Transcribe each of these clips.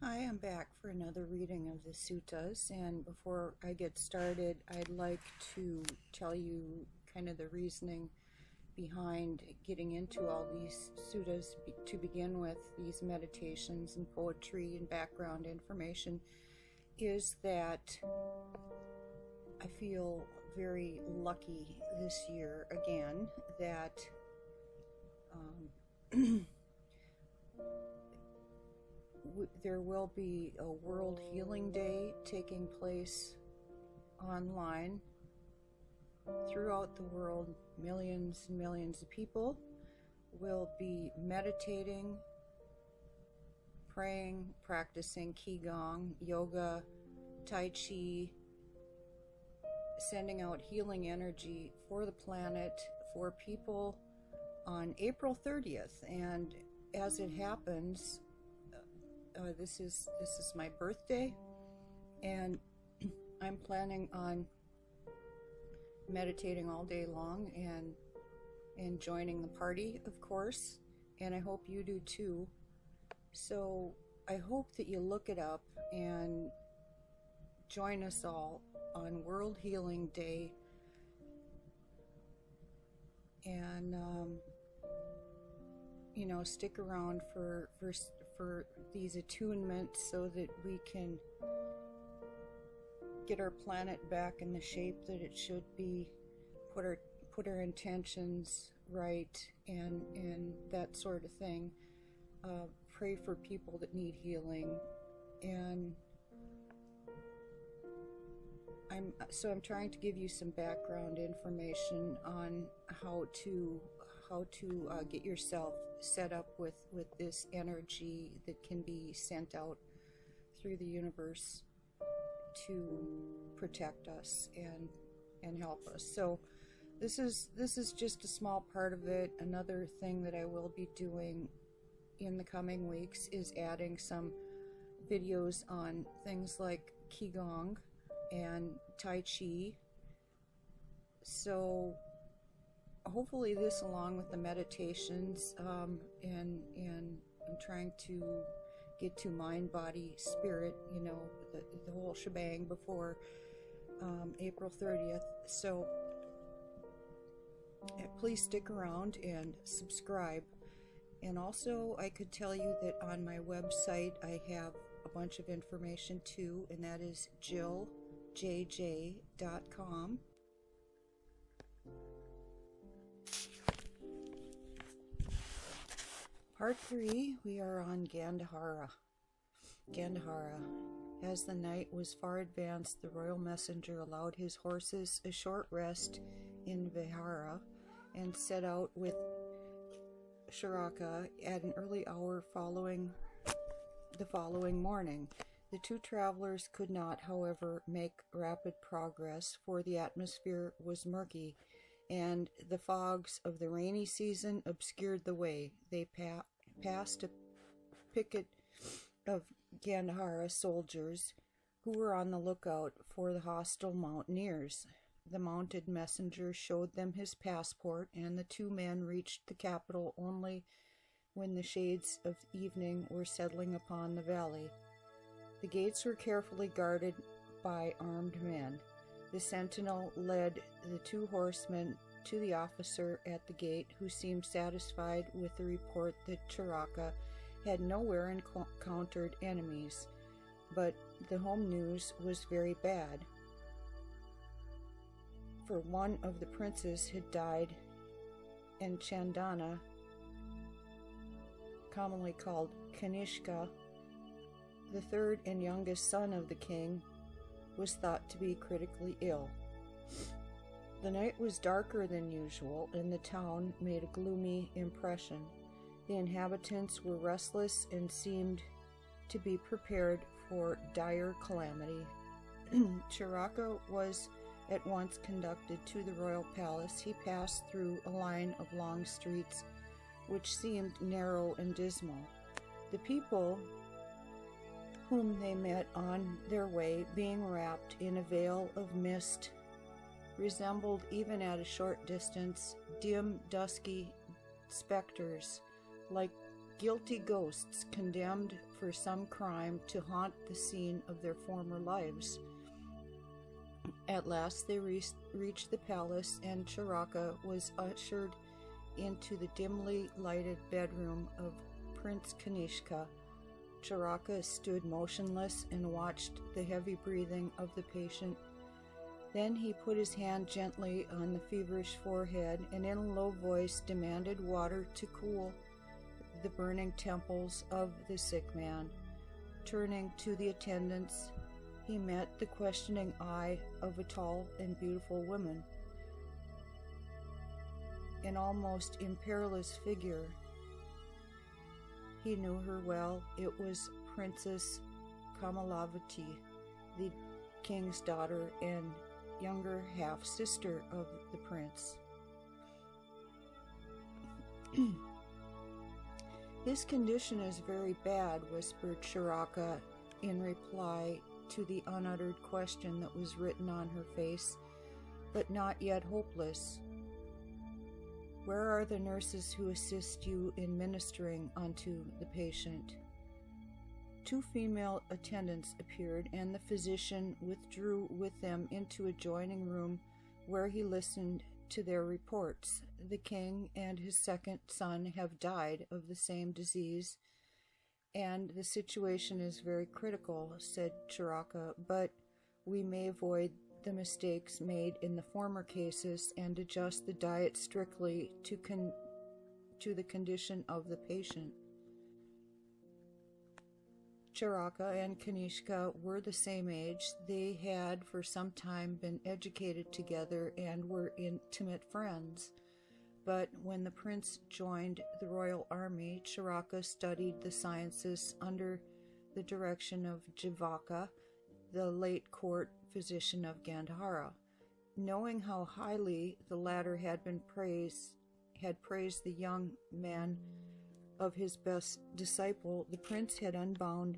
Hi, I'm back for another reading of the suttas, and before I get started, I'd like to tell you kind of the reasoning behind getting into all these suttas to begin with. These meditations and poetry and background information is that I feel very lucky this year again that there will be a World Healing Day taking place online throughout the world. Millions and millions of people will be meditating, praying, practicing Qigong, yoga, Tai Chi, sending out healing energy for the planet, for people on April 30th. And as it happens, this is my birthday, and I'm planning on meditating all day long and joining the party, of course, and I hope you do too. So I hope that you look it up and join us all on World Healing Day, and you know, stick around for these attunements so that we can get our planet back in the shape that it should be, put our intentions right, and that sort of thing. Pray for people that need healing, and I'm trying to give you some background information on how to get yourself set up with this energy that can be sent out through the universe to protect us and help us. So this is just a small part of it. Another thing that I will be doing in the coming weeks is adding some videos on things like Qigong and Tai Chi. So hopefully this, along with the meditations, and I'm trying to get to mind, body, spirit, you know, the whole shebang before April 30th. So please stick around and subscribe. And also, I could tell you that on my website I have a bunch of information too, and that is JillJJ.com. Part 3, we are on Gandhara. Gandhara. As the night was far advanced, the royal messenger allowed his horses a short rest in Vihara and set out with Charaka at an early hour following the following morning. The two travelers could not, however, make rapid progress, for the atmosphere was murky, and the fogs of the rainy season obscured the way. They passed a picket of Gandhara soldiers who were on the lookout for the hostile mountaineers. The mounted messenger showed them his passport, and the two men reached the capital only when the shades of evening were settling upon the valley. The gates were carefully guarded by armed men. The sentinel led the two horsemen to the officer at the gate, who seemed satisfied with the report that Charaka had nowhere encountered enemies. But the home news was very bad, for one of the princes had died, and Chandana, commonly called Kanishka, the third and youngest son of the king, was thought to be critically ill. The night was darker than usual, and the town made a gloomy impression. The inhabitants were restless and seemed to be prepared for dire calamity. Charaka was at once conducted to the royal palace. He passed through a line of long streets which seemed narrow and dismal. The people whom they met on their way, being wrapped in a veil of mist, resembled, even at a short distance, dim, dusky specters, like guilty ghosts condemned for some crime to haunt the scene of their former lives. At last they reached the palace, and Charaka was ushered into the dimly lighted bedroom of Prince Kanishka. Charaka stood motionless and watched the heavy breathing of the patient. Then he put his hand gently on the feverish forehead and in a low voice demanded water to cool the burning temples of the sick man. Turning to the attendants, he met the questioning eye of a tall and beautiful woman, an almost imperious figure. He knew her well. It was Princess Kamalavati, the king's daughter and younger half-sister of the prince. His condition is very bad, whispered Charaka in reply to the unuttered question that was written on her face, but not yet hopeless. Where are the nurses who assist you in ministering unto the patient? 2 female attendants appeared, and the physician withdrew with them into an adjoining room where he listened to their reports. The king and his second son have died of the same disease, and the situation is very critical, said Charaka, but we may avoid the mistakes made in the former cases and adjust the diet strictly to the condition of the patient. Charaka and Kanishka were the same age. They had for some time been educated together and were intimate friends. But when the prince joined the royal army, Charaka studied the sciences under the direction of Jivaka, the late court physician of Gandhara. Knowing how highly the latter had praised the young man of his best disciple, the prince had unbound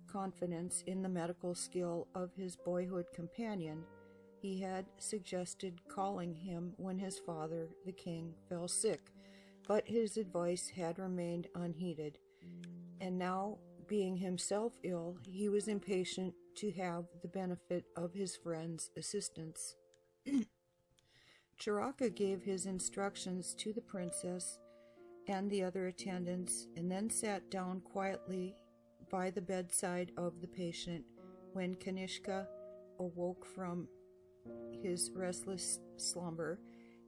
confidence in the medical skill of his boyhood companion. He had suggested calling him when his father, the king, fell sick, but his advice had remained unheeded. And now, being himself ill, he was impatient to have the benefit of his friend's assistance. Charaka gave his instructions to the princess and the other attendants, and then sat down quietly by the bedside of the patient. When Kanishka awoke from his restless slumber,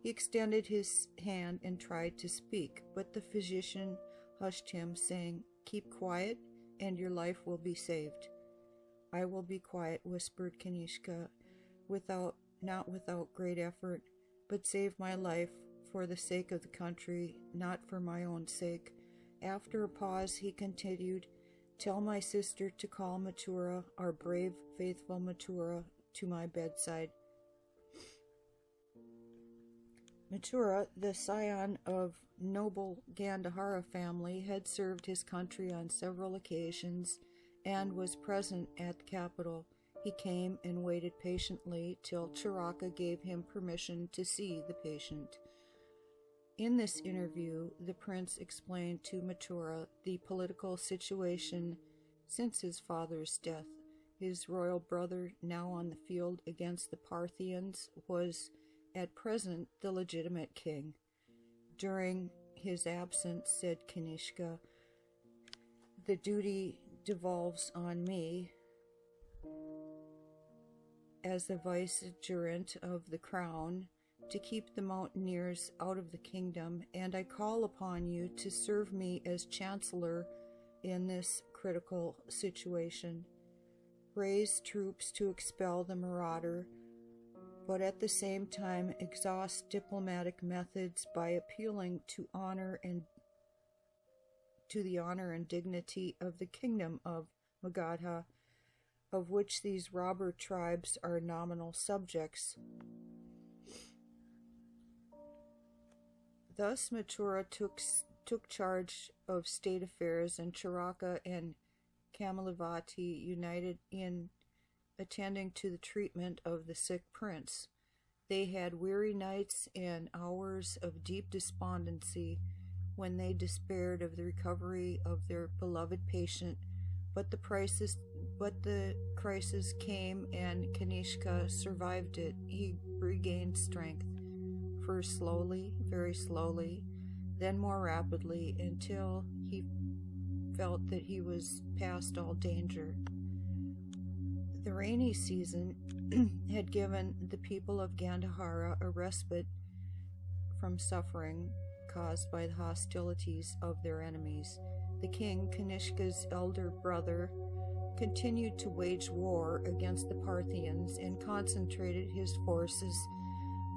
he extended his hand and tried to speak, but the physician hushed him, saying, "Keep quiet, and your life will be saved." "I will be quiet," whispered Kanishka, not without great effort, "but save my life for the sake of the country, not for my own sake." After a pause, he continued, "Tell my sister to call Mathura, our brave, faithful Mathura, to my bedside." Mathura, the scion of noble Gandhara family, had served his country on several occasions and was present at the capital. He came and waited patiently till Charaka gave him permission to see the patient. In this interview, the prince explained to Mathura the political situation since his father's death. His royal brother, now on the field against the Parthians, was at present the legitimate king. During his absence, said Kanishka, the duty devolves on me as the vicegerent of the crown to keep the mountaineers out of the kingdom, and I call upon you to serve me as chancellor in this critical situation. Raise troops to expel the marauder, but at the same time exhaust diplomatic methods by appealing to the honor and dignity of the kingdom of Magadha, of which these robber tribes are nominal subjects. Thus Mathura took charge of state affairs, and Charaka and Kamalavati united in attending to the treatment of the sick prince. They had weary nights and hours of deep despondency, when they despaired of the recovery of their beloved patient, but the crisis came and Kanishka survived it. He regained strength, first slowly, very slowly, then more rapidly, until he felt that he was past all danger. The rainy season had given the people of Gandhara a respite from suffering caused by the hostilities of their enemies. The king, Kanishka's elder brother, continued to wage war against the Parthians and concentrated his forces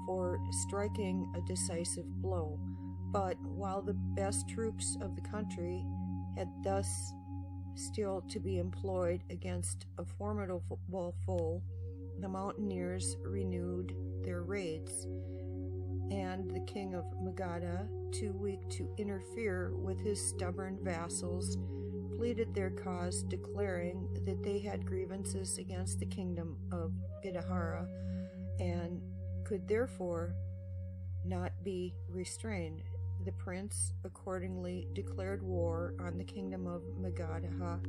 for striking a decisive blow. But while the best troops of the country had thus still to be employed against a formidable foe, the mountaineers renewed their raids, and the king of Magadha, too weak to interfere with his stubborn vassals, pleaded their cause, declaring that they had grievances against the kingdom of Gandhara and could therefore not be restrained. The prince accordingly declared war on the kingdom of Magadha.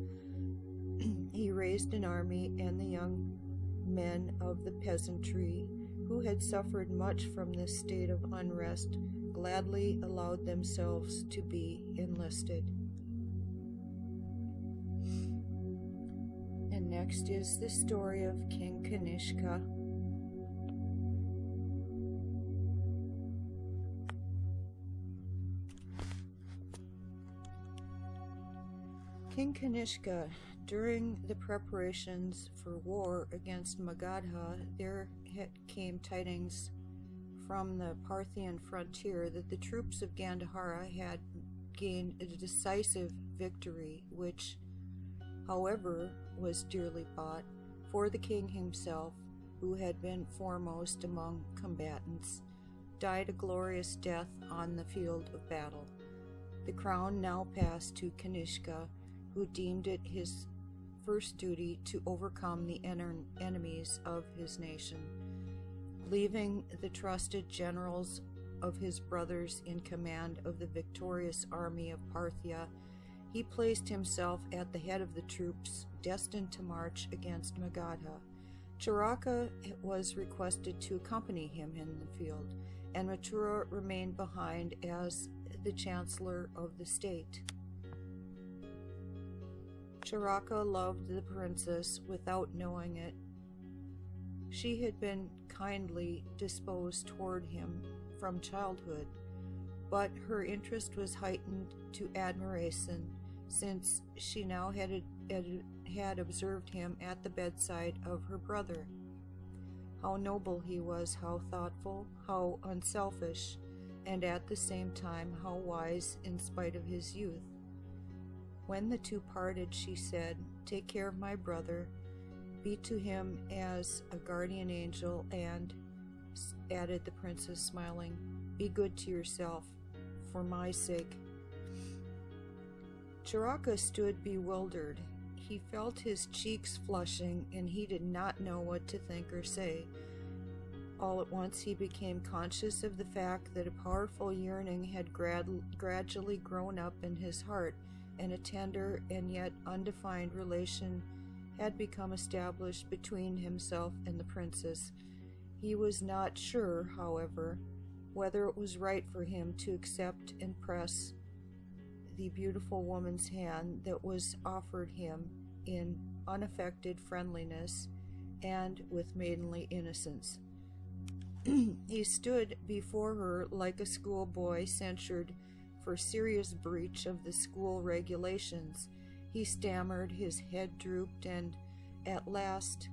He raised an army, and the young men of the peasantry, who had suffered much from this state of unrest, gladly allowed themselves to be enlisted. And next is the story of King Kanishka. King Kanishka, during the preparations for war against Magadha, there came tidings from the Parthian frontier that the troops of Gandhara had gained a decisive victory, which, however, was dearly bought, for the king himself, who had been foremost among combatants, died a glorious death on the field of battle. The crown now passed to Kanishka, who deemed it his first duty to overcome the enemies of his nation. Leaving the trusted generals of his brothers in command of the victorious army of Parthia, he placed himself at the head of the troops destined to march against Magadha. Charaka was requested to accompany him in the field, and Mathura remained behind as the chancellor of the state. Charaka loved the princess without knowing it. She had been kindly disposed toward him from childhood, but her interest was heightened to admiration since she now had observed him at the bedside of her brother. How noble he was, how thoughtful, how unselfish, and at the same time how wise in spite of his youth. When the two parted, she said, "Take care of my brother, be to him as a guardian angel, and," added the princess, smiling, "be good to yourself, for my sake." Charaka stood bewildered. He felt his cheeks flushing, and he did not know what to think or say. All at once he became conscious of the fact that a powerful yearning had gradually grown up in his heart, and a tender and yet undefined relation had become established between himself and the princess. He was not sure, however, whether it was right for him to accept and press the beautiful woman's hand that was offered him in unaffected friendliness and with maidenly innocence. He stood before her like a schoolboy censured for serious breach of the school regulations. He stammered, his head drooped, and at last,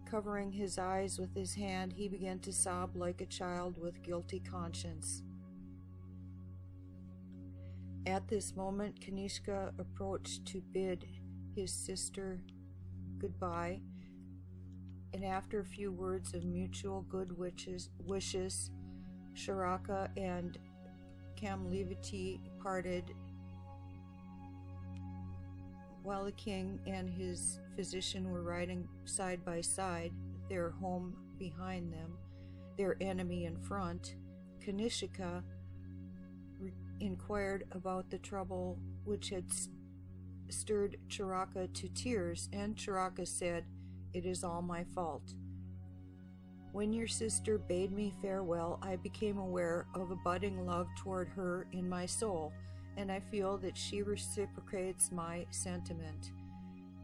covering his eyes with his hand, he began to sob like a child with guilty conscience. At this moment, Kanishka approached to bid his sister goodbye, and after a few words of mutual good wishes, Charaka and Kamlivati parted, while the king and his physician were riding side by side, their home behind them, their enemy in front. Kanishka inquired about the trouble which had stirred Charaka to tears, and Charaka said, "It is all my fault. When your sister bade me farewell, I became aware of a budding love toward her in my soul, and I feel that she reciprocates my sentiment.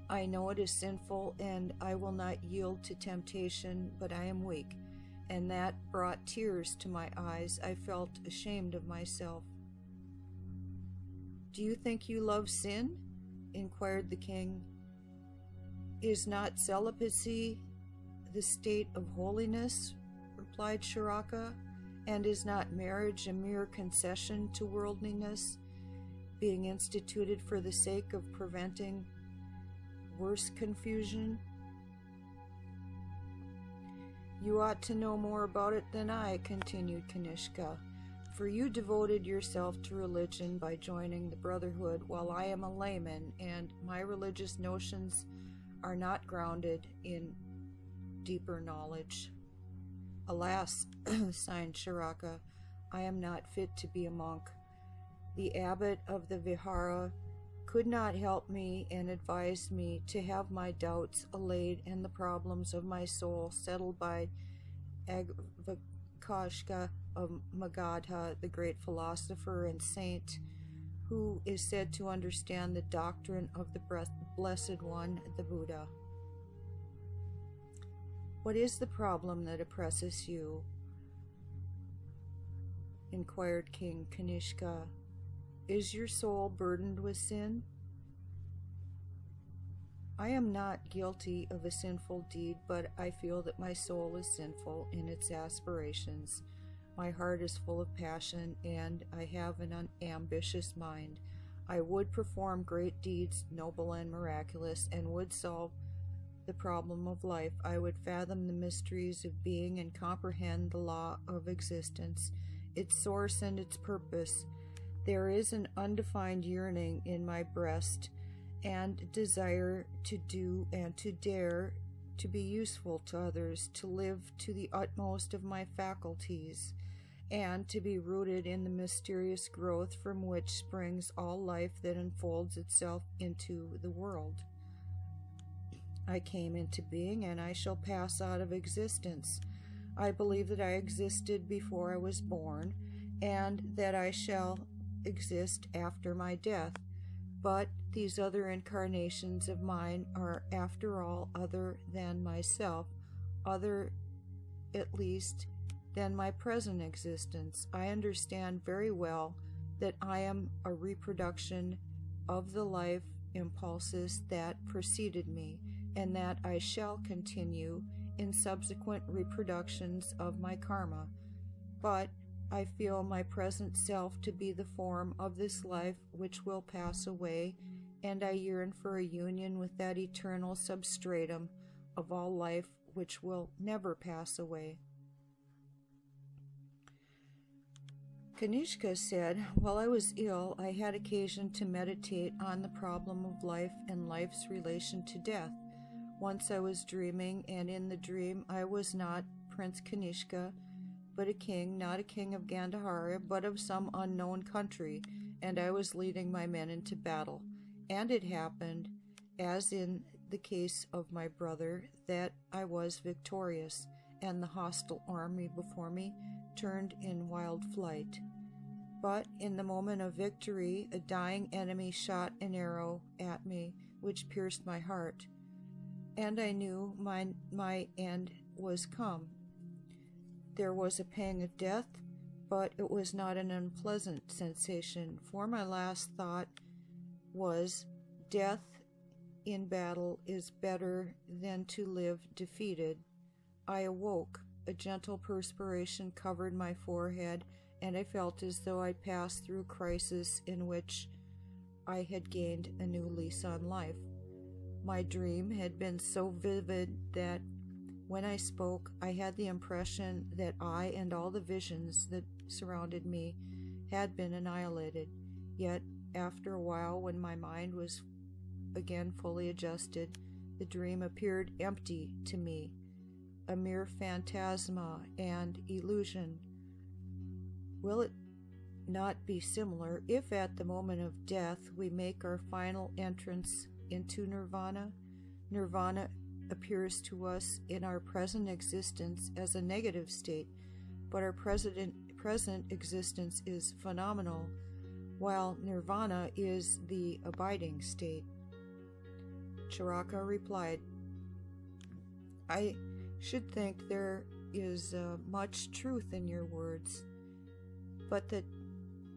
I know it is sinful, and I will not yield to temptation, but I am weak, and that brought tears to my eyes. I felt ashamed of myself." "Do you think you love sin?" inquired the king. "Is not celibacy the state of holiness?" replied Charaka. "And is not marriage a mere concession to worldliness, being instituted for the sake of preventing worse confusion?" "You ought to know more about it than I," continued Kanishka, "for you devoted yourself to religion by joining the Brotherhood, while I am a layman, and my religious notions are not grounded in deeper knowledge." "Alas," sighed Charaka, "I am not fit to be a monk. The abbot of the Vihara could not help me and advised me to have my doubts allayed and the problems of my soul settled by Agvakashka of Magadha, the great philosopher and saint, who is said to understand the doctrine of the Blessed One, the Buddha." "What is the problem that oppresses you?" inquired King Kanishka. "Is your soul burdened with sin?" "I am not guilty of a sinful deed, but I feel that my soul is sinful in its aspirations. My heart is full of passion, and I have an ambitious mind. I would perform great deeds, noble and miraculous, and would solve the problem of life. I would fathom the mysteries of being and comprehend the law of existence, its source and its purpose. There is an undefined yearning in my breast and desire to do and to dare to be useful to others, to live to the utmost of my faculties, and to be rooted in the mysterious growth from which springs all life that unfolds itself into the world. I came into being, and I shall pass out of existence. I believe that I existed before I was born, and that I shall exist after my death. But these other incarnations of mine are, after all, other than myself, other, at least, than my present existence. I understand very well that I am a reproduction of the life impulses that preceded me, and that I shall continue in subsequent reproductions of my karma. But I feel my present self to be the form of this life which will pass away, and I yearn for a union with that eternal substratum of all life which will never pass away." Kanishka said, "While I was ill, I had occasion to meditate on the problem of life and life's relation to death. Once I was dreaming, and in the dream I was not Prince Kanishka, but a king, not a king of Gandhara, but of some unknown country, and I was leading my men into battle. And it happened, as in the case of my brother, that I was victorious, and the hostile army before me turned in wild flight. But in the moment of victory, a dying enemy shot an arrow at me, which pierced my heart, and I knew my end was come. There was a pang of death, but it was not an unpleasant sensation, for my last thought was, death in battle is better than to live defeated. I awoke. A gentle perspiration covered my forehead, and I felt as though I'd passed through a crisis in which I had gained a new lease on life. My dream had been so vivid that when I spoke, I had the impression that I and all the visions that surrounded me had been annihilated. Yet, after a while, when my mind was again fully adjusted, the dream appeared empty to me, a mere phantasma and illusion. Will it not be similar if at the moment of death we make our final entrance into nirvana? Nirvana appears to us in our present existence as a negative state, but our present existence is phenomenal, while nirvana is the abiding state. Charaka replied, I should think there is much truth in your words, but the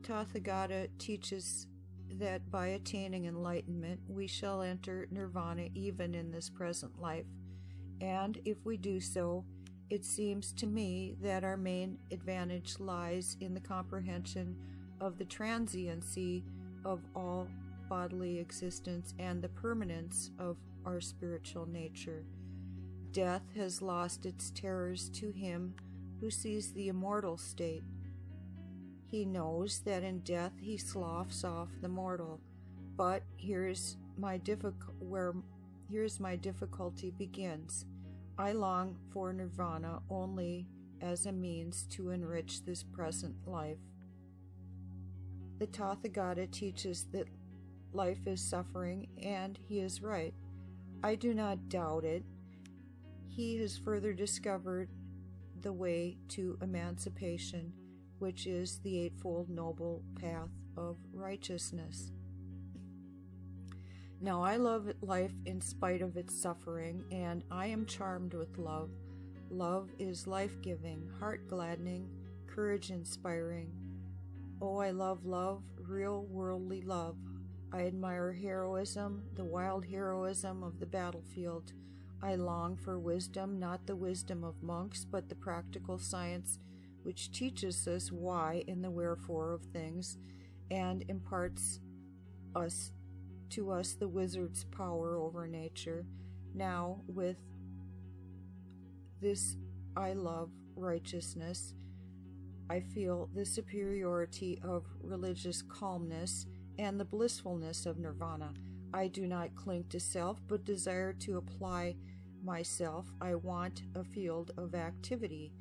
Tathagata teaches that by attaining enlightenment we shall enter nirvana even in this present life, and if we do so, it seems to me that our main advantage lies in the comprehension of the transiency of all bodily existence and the permanence of our spiritual nature. Death has lost its terrors to him who sees the immortal state. He knows that in death he sloughs off the mortal, but here's my difficulty begins. I long for nirvana only as a means to enrich this present life. The Tathagata teaches that life is suffering, and he is right. I do not doubt it. He has further discovered the way to emancipation, which is the Eightfold Noble Path of righteousness. Now, I love life in spite of its suffering, and I am charmed with love. Love is life-giving, heart-gladdening, courage-inspiring. Oh, I love love, real worldly love. I admire heroism, the wild heroism of the battlefield. I long for wisdom, not the wisdom of monks, but the practical science which teaches us why and the wherefore of things, and imparts to us the wizard's power over nature. Now, with this I love righteousness, I feel the superiority of religious calmness and the blissfulness of nirvana. I do not cling to self, but desire to apply myself. I want a field of activity.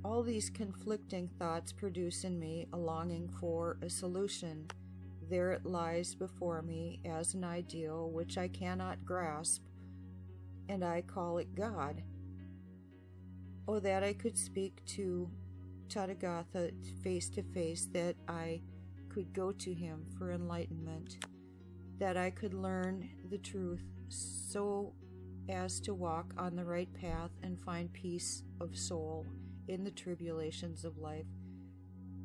All these conflicting thoughts produce in me a longing for a solution. There it lies before me as an ideal which I cannot grasp, and I call it God. Oh, that I could speak to Tathagata face to face, that I could go to him for enlightenment, that I could learn the truth so as to walk on the right path and find peace of soul in the tribulations of life.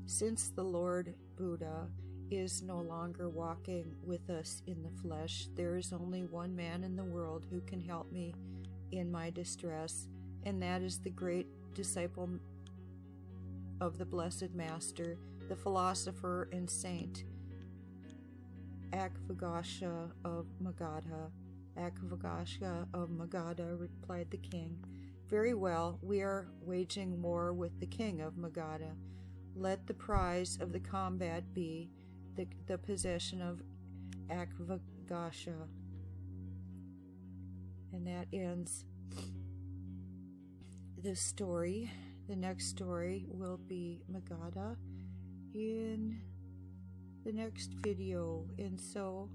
Since the Lord Buddha is no longer walking with us in the flesh, there is only one man in the world who can help me in my distress, and that is the great disciple of the Blessed Master, the philosopher and saint, Akvagasha of Magadha. Akvagasha of Magadha, replied the king. Very well, we are waging war with the king of Magadha. Let the prize of the combat be the possession of Akvagasha. And that ends this story. The next story will be Magadha in the next video. And so,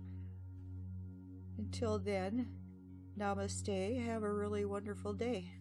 until then, namaste. Have a really wonderful day.